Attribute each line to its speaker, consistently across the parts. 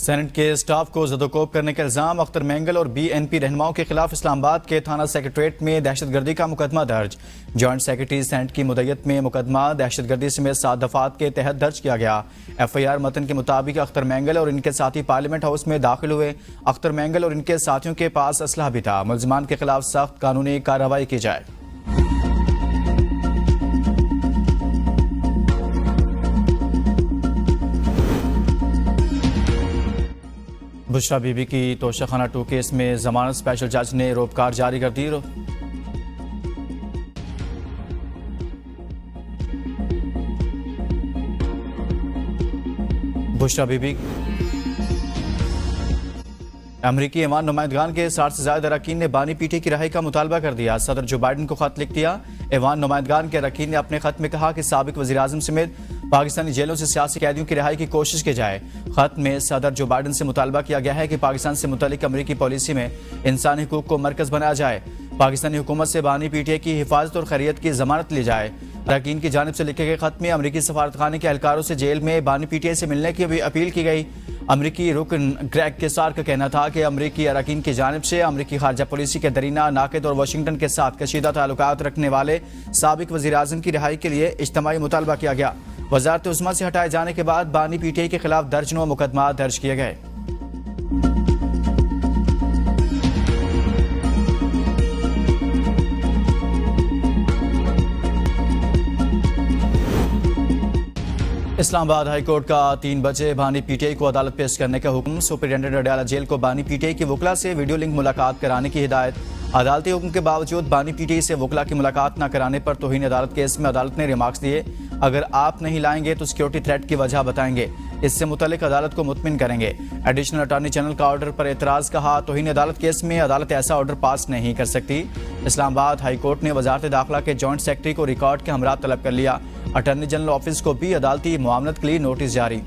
Speaker 1: Senate के staff को ज़दोकोब करने का इल्ज़ाम अख्तर मेंगल और BNP रहनुमाओं के खिलाफ इस्लामाबाद के थाना सेक्रेटरीट में दहशतगर्दी का मुकदमा दर्ज। जॉइंट सेक्रेटरी सेनेट की मुद्दत में मुकदमा दहशतगर्दी समेत 7 दफात के तहत दर्ज किया गया। FIR मतन के मुताबिक अख्तर मेंगल और इनके साथी पार्लियामेंट हाउस में दाखिल हुए। अख्तर मेंगल और इनके साथियों के पास असलहा भी था। मुल्ज़िमान के खिलाफ सख्त कानूनी कार्रवाई की जाए। बुशरा बीबी की तोशाखाना 2 केस में जमानत स्पेशल जज ने रोपकार जारी कर दी। बुशरा बीबी अमरीकी ऐवान नुमाइंदगान के 60 से ज्यादा अरकान ने बानी पीटी की रिहाई का मुतालबा कर दिया। सदर जो बाइडन को खत लिख दिया। ऐवान नुमाइंदगान के अरकान ने अपने खत में कहा कि साबिक वज़ीर आज़म समेत पाकिस्तानी जेलों से सियासी कैदियों की रिहाई की कोशिश की जाए। खत में सदर जो बाइडन से मुतालबा किया गया है कि पाकिस्तान से मुतल्लिक अमरीकी पॉलिसी में इंसानी हुकूक को मरकज बनाया जाए। पाकिस्तानी हुकूमत से बानी पीटीए की हिफाजत और खैरियत की जमानत ली जाए। अरकान की जानिब से लिखे गए खत में अमरीकी सफारतखाने के एहलकारों से जेल में बानी पीटीए से मिलने की भी अपील की गई। अमरीकी रुकन ग्रेग केसार का कहना था कि अमरीकी अरकान की जानिब से अमरीकी खारजा पॉलिसी के दरीना नाकिद और वाशिंगटन के साथ कशीदा ताल्लुकात रखने वाले साबिक वज़ीर आज़म की रिहाई के लिए इज्तिमाई मुतालबा किया गया। वज़ारत उस्मा से हटाए जाने के बाद बानी पीटीए के खिलाफ दर्जनों मुकदमा दर्ज किए गए। इस्लामाबाद हाईकोर्ट का 3 बजे बानी पीटीआई को अदालत पेश करने का हुक्म। सुपरिटेंडेंट अडयाला जेल को बानी पीटीआई की वकला से वीडियो लिंक मुलाकात कराने की हिदायत। अदालती हुक्म के बावजूद बानी पीटीआई से वकला की मुलाकात न कराने पर तौहीन अदालत केस में अदालत ने रिमार्क्स दिए। अगर आप नहीं लाएंगे तो सिक्योरिटी थ्रेट की वजह बताएंगे। इससे मुतल्लिक अदालत को मुतमिन करेंगे। एडिशनल अटॉर्नी जनरल का ऑर्डर पर एतराज। कहा तौहीन अदालत केस में अदालत ऐसा ऑर्डर पास नहीं कर सकती। इस्लामाबाद हाईकोर्ट ने वजारत दाखिला के जॉइंट सेक्रेटरी को रिकॉर्ड के हमरा तलब कर लिया। अटॉर्नी जनरल ऑफिस को भी अदालती मुआमलत के लिए नोटिस जारी।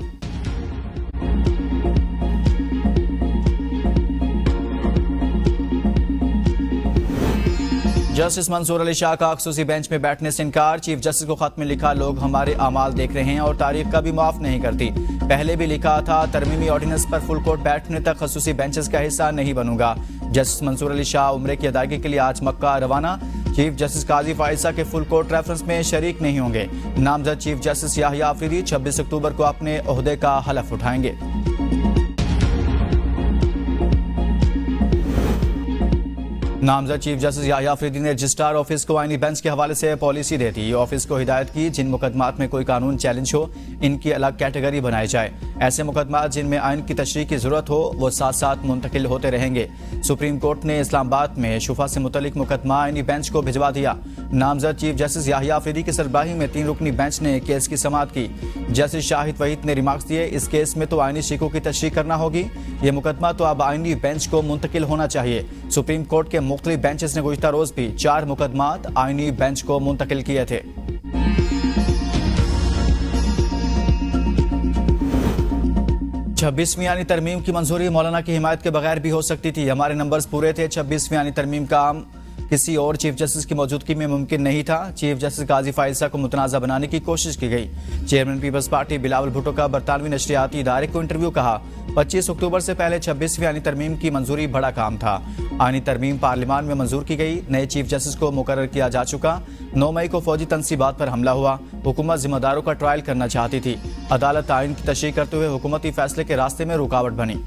Speaker 1: जस्टिस मंसूर अली शाह का खसूसी बेंच में बैठने से इनकार। चीफ जस्टिस को खत में लिखा लोग हमारे अमाल देख रहे हैं और तारीख कभी माफ नहीं करती। पहले भी लिखा था तरमीमी ऑर्डिनेंस पर फुल कोर्ट बैठने तक खसूसी बेंचेस का हिस्सा नहीं बनूंगा। जस्टिस मंसूर अली शाह उम्रे की अदायगी के लिए आज मक्का रवाना। चीफ जस्टिस काजी फायसा के फुल कोर्ट रेफरेंस में शरीक नहीं होंगे। नामजद चीफ जस्टिस याहिया आफरीदी 26 अक्टूबर को अपने ओहदे का हलफ उठाएंगे। नामजद चीफ जस्टिस याहिया आफरीदी ने रजिस्ट्रार ऑफिस को आईनी बेंच के हवाले से पॉलिसी दे दी। ऑफिस को हिदायत की जिन मुकदमात में कोई कानून चैलेंज हो इनकी अलग कैटेगरी बनाई जाए। ऐसे मुकदमात जिनमें आइन की तशरीह की जरूरत हो वो साथ साथ मुंतकिल होते रहेंगे। सुप्रीम कोर्ट ने इस्लामाबाद में शुफा से मुतल्लिक मुकदमा आईनी बेंच को भिजवा दिया। नामजद चीफ जस्टिस याहिया आफरीदी की सरबराही में 3 रुकनी बेंच ने केस की समाअत की। जस्टिस शाहिद वहीद ने रिमार्क्स दिए इस केस में तो आईनी शिकों की तशरीह करना होगी। ये मुकदमा तो अब आईनी बेंच को मुंतकिल होना चाहिए। सुप्रीम कोर्ट के मुख्तलिफ बेंचेस ने गुज़िश्ता रोज भी 4 मुकदमात आईनी बेंच को मुंतकिल किए थे। 26वीं यानी तरमीम की मंजूरी मौलाना की हिमायत के बगैर भी हो सकती थी। हमारे नंबर्स पूरे थे। 26वीं यानी तरमीम का काम किसी और चीफ जस्टिस की मौजूदगी में मुमकिन नहीं था। चीफ जस्टिस काजी फायसा को मुतनाज़ा बनाने की कोशिश की गई। Chairman People's Party Bilawal Bhutto का बरतानवी नशरियाती इदारे को इंटरव्यू। कहा 25 अक्टूबर से पहले 26वीं यानी तरमीम की मंजूरी बड़ा काम था। आईनी तरमीम पार्लियामान में मंजूर की गई। नए चीफ जस्टिस को मुकर्रर किया जा चुका। 9 मई को फौजी तनसीबात पर हमला हुआ। हुकूमत जिम्मेदारों का ट्रायल करना चाहती थी। अदालत आइन की तशरीह करते हुए हुकूमती फैसले के रास्ते में रुकावट बनी।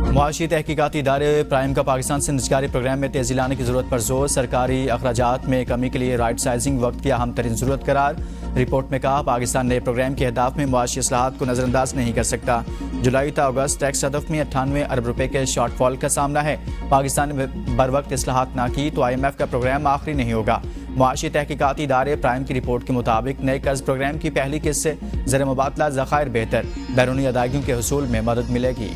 Speaker 1: मुआशी तहकीकाती इदारे प्राइम का पाकिस्तान से निजकारी प्रोग्राम में तेजी लाने की जरूरत पर जोर। सरकारी अखराजात में कमी के लिए राइट साइजिंग वक्त की अहम तरीन जरूरत करार। रिपोर्ट में कहा पाकिस्तान नए प्रोग्राम के अहदाफ में मुआशी इस्लाहात को नजरअंदाज नहीं कर सकता। जुलाई ta अगस्त टैक्स हदफ में 98 अरब रुपए के शॉर्टफॉल का सामना है। पाकिस्तान ने बर वक्त इस्लाहात ना की तो IMF का प्रोग्राम आखिरी नहीं होगा। मुआशी तहकीकाती इदारे प्राइम की रिपोर्ट के मुताबिक नए कर्ज प्रोग्राम की पहली किस्त से ज़र मुबादला ज़खायर बेहतर बैरूनी अदायगियों के हसूल में मदद मिलेगी।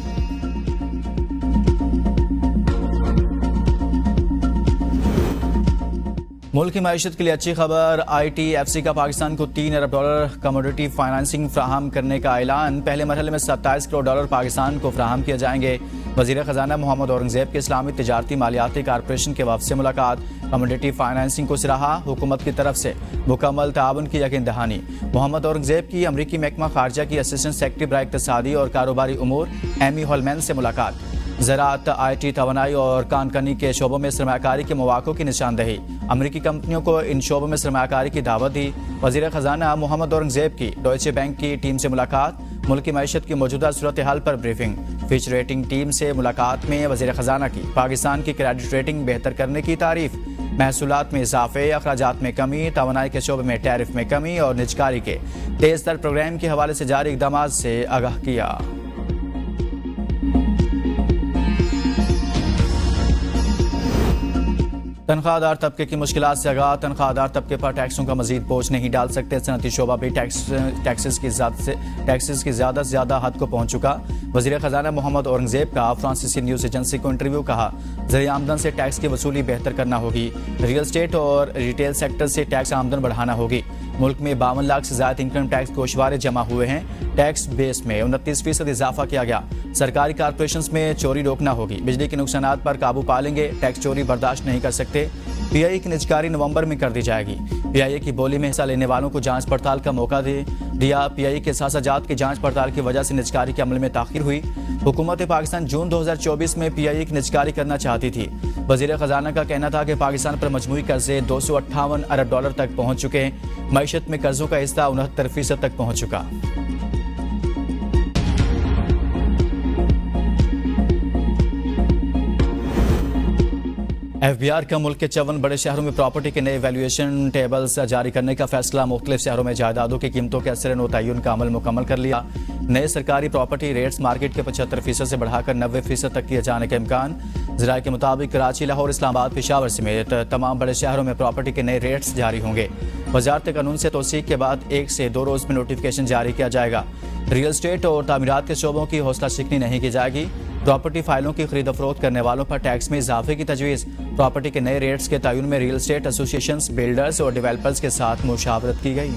Speaker 1: मुल्क की मईशत के लिए अच्छी खबर। ITFC का पाकिस्तान को $3 अरब कमोडिटी फाइनेंसिंग फ्राहम करने का ऐलान। पहले मरहले में $27 करोड़ पाकिस्तान को फ्राहम किए जाएंगे। वजीर खजाना मोहम्मद औरंगजेब के इस्लामी तजारती मालियाती कारपोरेशन के वफ़द से मुलाकात। कमोडिटी फाइनेंसिंग को सराहा। हुकूमत की तरफ से मुकम्मल ताउन की यकीन दहानी। मोहम्मद औरंगजेब की अमरीकी महकमा खारजा की असिस्टेंट सेक्रेटरी बराए इक़्तिसादी और कारोबारी उमूर एमी होलमैन से मुलाकात। ज़राअत, IT, तवानाई और कानकनी के शोबों में सरमायाकारी के मौक़ों की निशानदही। अमरीकी कंपनियों को इन शोबों में सरमायाकारी की दावत दी। वज़ीर ख़जाना मोहम्मद औरंगजेब की डॉयचे बैंक की टीम से मुलाकात। मुल्क की मईशत की मौजूदा सूरत हाल पर ब्रीफिंग। फिच रेटिंग टीम से मुलाकात में वज़ीर ख़जाना की पाकिस्तान की क्रेडिट रेटिंग बेहतर करने की तारीफ। महसूलात में इजाफे, अखराजात में कमी, तवानाई के शोबे में टैरिफ में कमी और निजकारी के तेज़ तर प्रोग्राम के हवाले से जारी इक़दामात से आगाह किया। तनख्वाहदार तबके की मुश्किलात से आगाह। तनख्वाहदार तबके पर टैक्सों का मजीद बोझ नहीं डाल सकते। सनती शोबा भी टैक्सेस की ज़्यादा से ज़्यादा हद को पहुँच चुका। वज़ीर ख़जाना मोहम्मद औरंगजेब का फ्रांसीसी न्यूज़ एजेंसी को इंटरव्यू। कहा, ज़रिया आमदन से टैक्स की वसूली बेहतर करना होगी। रियल स्टेट और रिटेल सेक्टर से टैक्स आमदन बढ़ाना होगी। मुल्क में 52 लाख से ज़्यादा इनकम टैक्स गोशवारे जमा हुए हैं। टैक्स बेस में 29% इजाफा किया गया। सरकारी कारपोरेशन में चोरी रोकना होगी। बिजली के नुकसानात पर काबू पा लेंगे। टैक्स चोरी बर्दाश्त नहीं कर सकते। PIA की निजकारी नवंबर में कर दी जाएगी। PIA की बोली में हिस्सा लेने वालों को जांच पड़ताल का मौका दिया। PIA के सासाजात की जांच पड़ताल की वजह से निजकारी के अमल में ताखिर हुई। हुकूमत पाकिस्तान जून 2024 में PIA की निजकारी करना चाहती थी। वज़ीर ख़जाना का कहना था कि पाकिस्तान पर मजमूई कर्जे $258 अरब तक पहुँच चुके हैं। मईशत में कर्जों का हिस्सा 69% तक पहुँच चुका। FBR का मुल्क के 54 बड़े शहरों में प्रॉपर्टी के नए वैल्यूएशन टेबल्स जारी करने का फैसला। मुख्तलिफ शहरों में जायदादों की कीमतों के असर नो तयन का अमल मुकम्मल कर लिया। नए सरकारी प्रॉपर्टी रेट्स मार्केट के 75% से बढ़ाकर 90% तक किए जाने का इम्कान। ज़राए के मुताबिक कराची, लाहौर, इस्लामाबाद, पेशावर समेत तमाम बड़े शहरों में प्रॉपर्टी के नए रेट्स जारी होंगे। वजारत कानून से तौसीक के बाद 1 से 2 रोज़ में नोटिफिकेशन जारी किया जाएगा। रियल स्टेट और तामीरात के शोबों की हौसला शिकनी नहीं की जाएगी। प्रॉपर्टी फाइलों की खरीद फरोख्त करने वालों पर टैक्स में इजाफे की तजवीज़। प्रॉपर्टी के नए रेट्स के तयन में रियल स्टेट एसोसिएशंस, बिल्डर्स और डेवलपर्स के साथ मुशावरत की गई।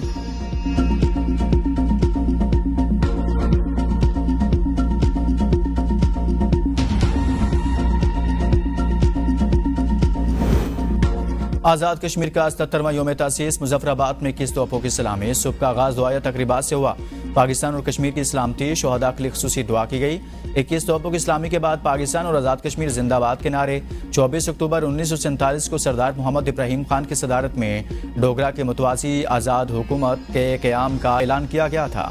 Speaker 1: आज़ाद कश्मीर का 77वां योम तासीस। मुजफ्फराबाद में 21 तोपों की सलामी। सुबह का आगाज दुआया तकरीबात से हुआ। पाकिस्तान और कश्मीर की सलामती, शोहदा के लिए खुसूसी दुआ की गई। 21 तोपों की सलामी के बाद पाकिस्तान और आज़ाद कश्मीर जिंदाबाद के नारे। 24 अक्टूबर 1947 को सरदार मोहम्मद इब्राहिम खान की सदारत में डोगरा के मुतवाज़ी आज़ाद हुकूमत के क़याम का ऐलान किया गया था।